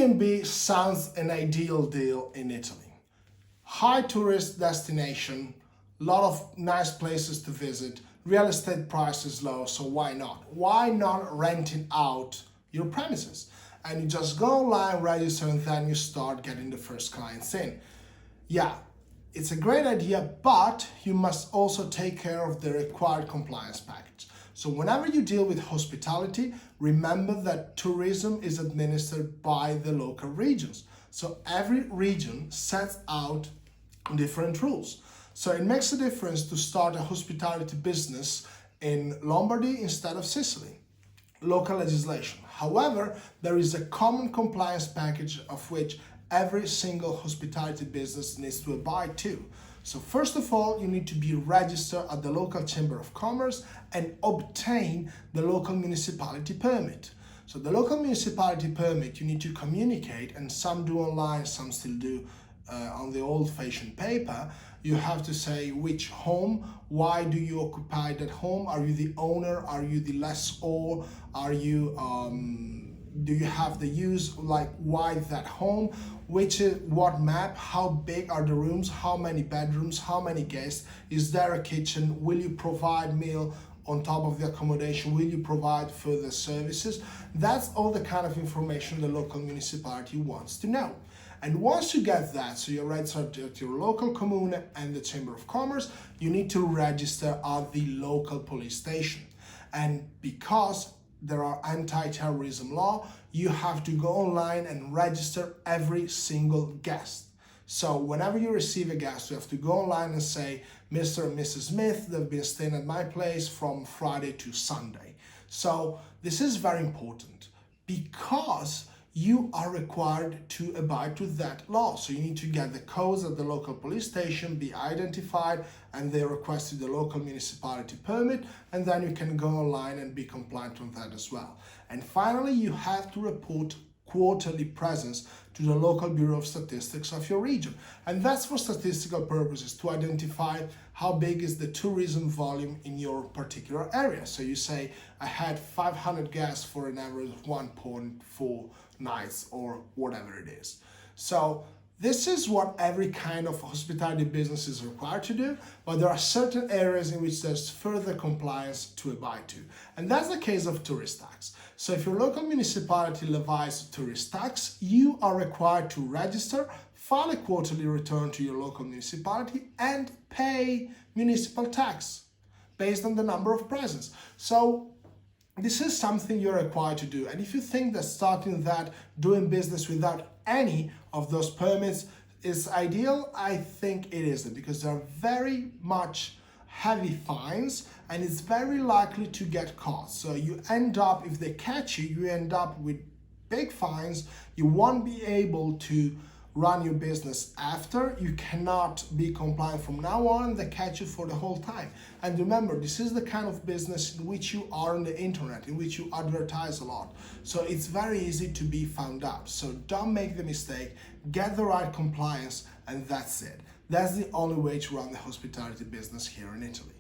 Airbnb sounds an ideal deal in Italy. High tourist destination, lot of nice places to visit, real estate prices low, so why not? Why not renting out your premises? And you just go online, register, and then you start getting the first clients in. Yeah, it's a great idea, but you must also take care of the required compliance package. So whenever you deal with hospitality, remember that tourism is administered by the local regions. So every region sets out different rules. So it makes a difference to start a hospitality business in Lombardy instead of Sicily. Local legislation. However, there is a common compliance package of which every single hospitality business needs to abide to. So first of all, you need to be registered at the local Chamber of Commerce and obtain the local municipality permit. So the local municipality permit, you need to communicate, and some do online, some still do on the old-fashioned paper. You have to say which home, why do you occupy that home? Are you the owner? Are you the lessor? Are you do you have the use, like why that home, what map, how big are the rooms, how many bedrooms, how many guests, is there a kitchen, will you provide meal on top of the accommodation, will you provide further services? That's all the kind of information the local municipality wants to know. And once you get that, so you're registered at your local commune and the Chamber of Commerce, you need to register at the local police station. And because there are anti-terrorism law, you have to go online and register every single guest. So whenever you receive a guest, you have to go online and say, Mr. and Mrs. Smith, they've been staying at my place from Friday to Sunday. So this is very important because you are required to abide to that law. So you need to get the codes at the local police station, be identified, and they request you the local municipality permit, and then you can go online and be compliant with that as well. And finally, you have to report quarterly presence to the local Bureau of Statistics of your region. And that's for statistical purposes, to identify how big is the tourism volume in your particular area. So you say, I had 500 guests for an average of 1.4 nights or whatever it is. So this is what every kind of hospitality business is required to do, but there are certain areas in which there's further compliance to abide to. And that's the case of tourist tax. So if your local municipality levies tourist tax, you are required to register, file a quarterly return to your local municipality, and pay municipal tax based on the number of presents. So this is something you're required to do. And if you think that starting that, doing business without any of those permits is ideal, I think it isn't, because there are very much heavy fines and it's very likely to get caught. So you end up, if they catch you, you end up with big fines. You won't be able to run your business after. You cannot be compliant from now on. They catch you for the whole time. And remember, this is the kind of business in which you are on the internet, in which you advertise a lot. So it's very easy to be found out. So don't make the mistake, get the right compliance, and that's it. That's the only way to run the hospitality business here in Italy.